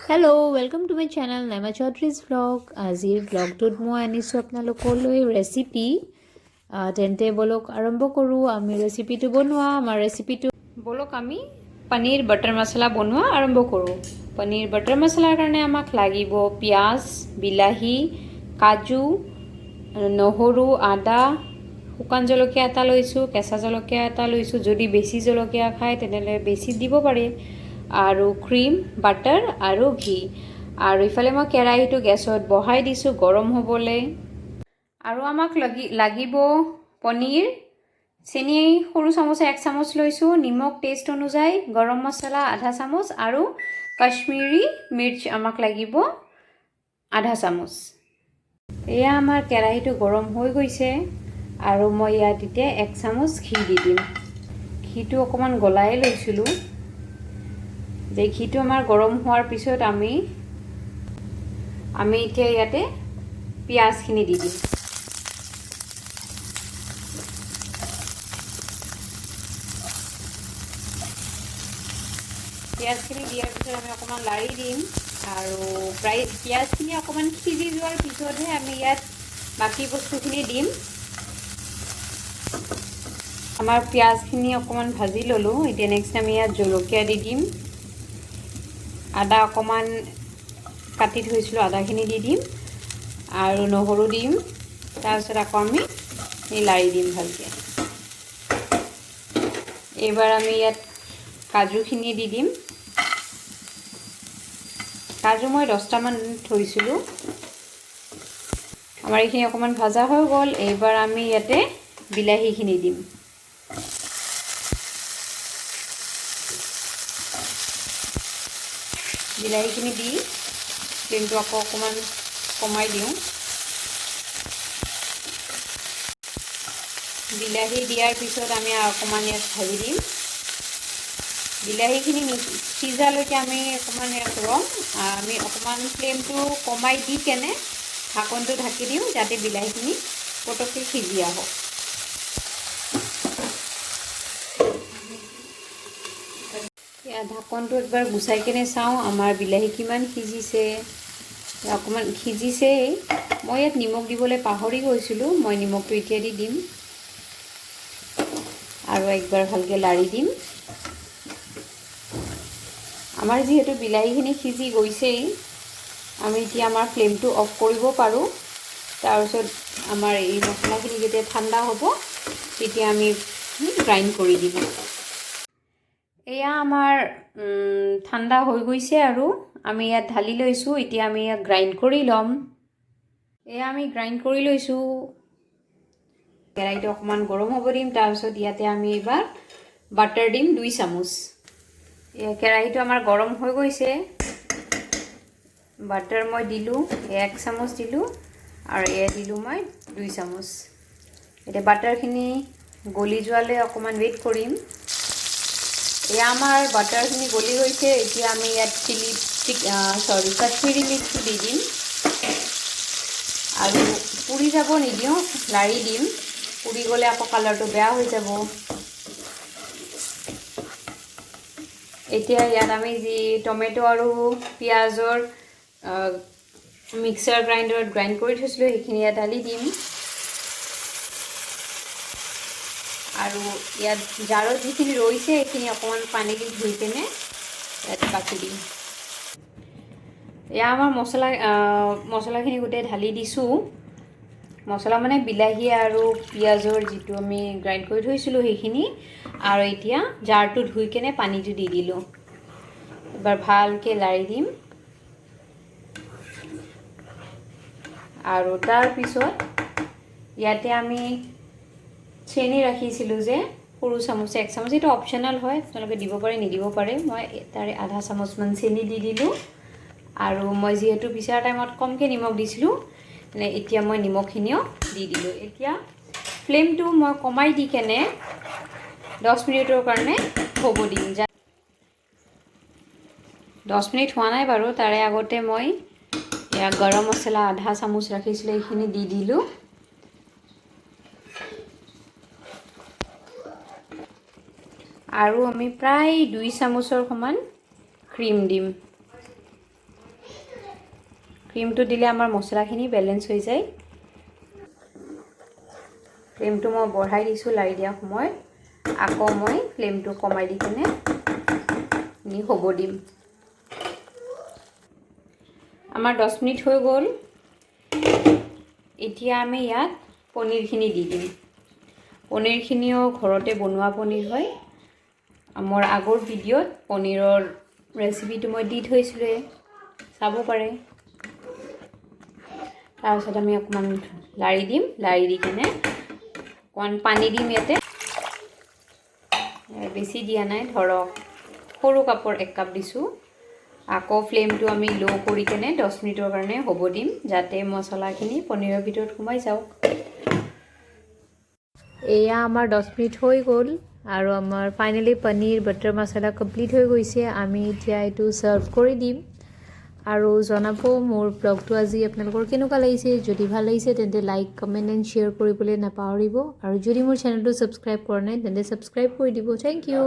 Hello' welcome to my channel Naima Chowdhury's vlog. আজিৰ ভ্লগটোত মই আনিছোঁ আপোনালোকলৈ ৰেচিপি। তেন্তে ব'লক আৰম্ভ কৰোঁ আমি ৰেচিপিটো বনোৱা। আমাৰ ৰেচিপিটো ব'লক আমি পনীৰ বাটাৰ মছলা বনোৱা আৰম্ভ কৰোঁ। পনীৰ বাটাৰ মছলাৰ কাৰণে আমাক লাগিব পিঁয়াজ, বিলাহী, কাজু, নহৰু, আদা, শুকান জলকীয়া এটা লৈছোঁ, কেঁচা জলকীয়া এটা লৈছোঁ। যদি বেছি জলকীয়া খায় তেনেহ'লে বেছি দিব পাৰে। আৰু ক্ৰীম, বাটাৰ আৰু ঘি। আৰু ইফালে মই কেৰাহীটো গেছত বহাই দিছোঁ গৰম হ'বলৈ। আৰু আমাক লাগিব পনীৰ। চেনি সৰু চামুচে 1 চামুচ লৈছোঁ, নিমখ টেষ্ট অনুযায়ী, গৰম মছলা আধা চামুচ আৰু কাশ্মীৰী মিৰ্চ আমাক লাগিব আধা চামুচ। এয়া আমাৰ কেৰাহীটো গৰম হৈ গৈছে আৰু মই ইয়াত এতিয়া 1 চামুচ ঘি দি দিম। ঘিটো অকণমান গলাই লৈছিলোঁ। যে ঘিটো আমাৰ গৰম হোৱাৰ পিছত আমি এতিয়া ইয়াতে পিঁয়াজখিনি দি দিম। পিঁয়াজখিনি দিয়াৰ পিছত আমি অকণমান লাৰি দিম আৰু প্ৰায় পিঁয়াজখিনি অকণমান সিজি যোৱাৰ পিছতহে আমি ইয়াত বাকী বস্তুখিনি দিম। আমাৰ পিঁয়াজখিনি অকণমান ভাজি ল'লোঁ। এতিয়া নেক্সট আমি ইয়াত জলকীয়া দি দিম। আদা অকণমান কাটি থৈছিলোঁ, আদাখিনি দি দিম আৰু নহৰু দিম। তাৰপিছত আকৌ আমি লাৰি দিম ভালকৈ। এইবাৰ আমি ইয়াত কাজুখিনি দি দিম। কাজু মই 10টামান থৈছিলোঁ। আমাৰ এইখিনি অকণমান ভাজা হৈ গ'ল। এইবাৰ আমি ইয়াতে বিলাহীখিনি দিম। বিলাহীখিনি দি ফ্লেমটো আকৌ অকণমান কমাই দিওঁ। বিলাহী দিয়াৰ পিছত আমি অকণমান ইয়াত ভাজি দিম। বিলাহীখিনি সিজালৈকে আমি অকণমান ইয়াত ৰ'ম। আমি অকণমান ফ্লেমটো কমাই দি কেনে ঢাকনটো ঢাকি দিওঁ যাতে বিলাহীখিনি পটককৈ সিজি আহক। ঢাকনটো একবাৰ গুচাই কেনে চাওঁ আমাৰ বিলাহী কিমান সিজিছে। অকণমান সিজিছেই। মই ইয়াত নিমখ দিবলৈ পাহৰি গৈছিলোঁ। মই নিমখটো এতিয়া দি দিম আৰু একবাৰ ভালকৈ লাৰি দিম। আমাৰ যিহেতু বিলাহীখিনি সিজি গৈছেই, আমি এতিয়া আমাৰ ফ্লেমটো অফ কৰিব পাৰোঁ। তাৰপিছত আমাৰ এই মছলাখিনি যেতিয়া ঠাণ্ডা হ'ব তেতিয়া আমি গ্ৰাইণ্ড কৰি দিম। এয়া আমাৰ ঠাণ্ডা হৈ গৈছে আৰু আমি ইয়াত ঢালি লৈছোঁ। এতিয়া আমি ইয়াক গ্ৰাইণ্ড কৰি ল'ম। এয়া আমি গ্ৰাইণ্ড কৰি লৈছোঁ। কেৰাহীটো অকণমান গৰম হ'ব দিম। তাৰপিছত ইয়াতে আমি এইবাৰ বাটাৰ দিম 2 চামুচ। কেৰাহীটো আমাৰ গৰম হৈ গৈছে। বাটাৰ মই দিলোঁ 1 চামুচ দিলোঁ আৰু এয়া দিলোঁ মই 2 চামুচ। এতিয়া বাটাৰখিনি গলি যোৱালৈ অকণমান ৱেইট কৰিম। এয়া আমাৰ বাটাৰখিনি গলি গৈছে। এতিয়া আমি ইয়াত কাশ্মীৰী মিৰ্চটো দি দিম আৰু পুৰি যাব নিদিওঁ, লাৰি দিম। পুৰি গ'লে আকৌ কালাৰটো বেয়া হৈ যাব। এতিয়া ইয়াত আমি যি টমেটো আৰু পিঁয়াজৰ মিক্সাৰ গ্ৰাইণ্ডাৰত গ্ৰাইণ্ড কৰি থৈছিলোঁ সেইখিনি ইয়াত ঢালি দিম আৰু ইয়াত জাৰত যিখিনি ৰৈছে সেইখিনি অকণমান পানী দি ধুই কেনে ইয়াত বাকি দিম। এয়া আমাৰ মছলাখিনি গোটেই ঢালি দিছোঁ। মছলা মানে বিলাহী আৰু পিঁয়াজৰ যিটো আমি গ্ৰাইণ্ড কৰি থৈছিলোঁ সেইখিনি। আৰু এতিয়া জাৰটো ধুই কেনে পানীটো দি দিলোঁ। এবাৰ ভালকৈ লাৰি দিম আৰু তাৰপিছত ইয়াতে আমি চেনি ৰাখিছিলোঁ যে সৰু চামুচে 1 চামুচ, এইটো অপশ্যনেল হয়, আপোনালোকে দিব পাৰে নিদিব পাৰে। মই তাৰে আধা চামুচমান চেনি দি দিলোঁ আৰু মই যিহেতু পিছাৰ টাইমত কমকৈ নিমখ দিছিলোঁ এতিয়া মই নিমখখিনিও দি দিলোঁ। এতিয়া ফ্লেমটো মই কমাই দি কেনে 10 মিনিটৰ কাৰণে হ'ব দিম। 10 মিনিট হোৱা নাই বাৰু, তাৰে আগতে মই এয়া গৰম মছলা আধা চামুচ ৰাখিছিলোঁ এইখিনি দি দিলোঁ। আৰু আমি প্ৰায় 2 চামুচৰ সমান ক্ৰীম দিম। ক্ৰীমটো দিলে আমাৰ মছলাখিনি বেলেঞ্চ হৈ যায়। ফ্লেমটো মই বঢ়াই দিছোঁ লাৰি দিয়া সময়ত। আকৌ মই ফ্লেমটো কমাই দি কিনে হ'ব দিম। আমাৰ 10 মিনিট হৈ গ'ল। এতিয়া আমি ইয়াত পনীৰখিনি দি দিম। পনীৰখিনিও ঘৰতে বনোৱা পনীৰ হয়। মোৰ আগৰ ভিডিঅ'ত পনীৰৰ ৰেচিপিটো মই দি থৈছিলোঁ, চাব পাৰে। তাৰপিছত আমি অকণমান লাৰি দিম। লাৰি দি কিনে অকণমান পানী দিম ইয়াতে। বেছি দিয়া নাই, ধৰক সৰু কাপৰ 1 কাপ দিছোঁ। আকৌ ফ্লেমটো আমি ল' কৰি কিনে 10 মিনিটৰ কাৰণে হ'ব দিম, যাতে মছলাখিনি পনীৰৰ ভিতৰত সোমাই যাওক। এয়া আমাৰ 10 মিনিট হৈ গ'ল আৰু আমাৰ ফাইনেলি পনীৰ বাটাৰ মছলা কমপ্লিট হৈ গৈছে। আমি এতিয়া এইটো ছাৰ্ভ কৰি দিম আৰু জনাব মোৰ ব্লগটো আজি আপোনালোকৰ কেনেকুৱা লাগিছে। যদি ভাল লাগিছে তেন্তে লাইক, কমেণ্ট এণ্ড শ্বেয়াৰ কৰিবলৈ নাপাহৰিব আৰু যদি মোৰ চেনেলটো ছাবস্ক্ৰাইব কৰা নাই তেন্তে ছাবস্ক্ৰাইব কৰি দিব। Thank U.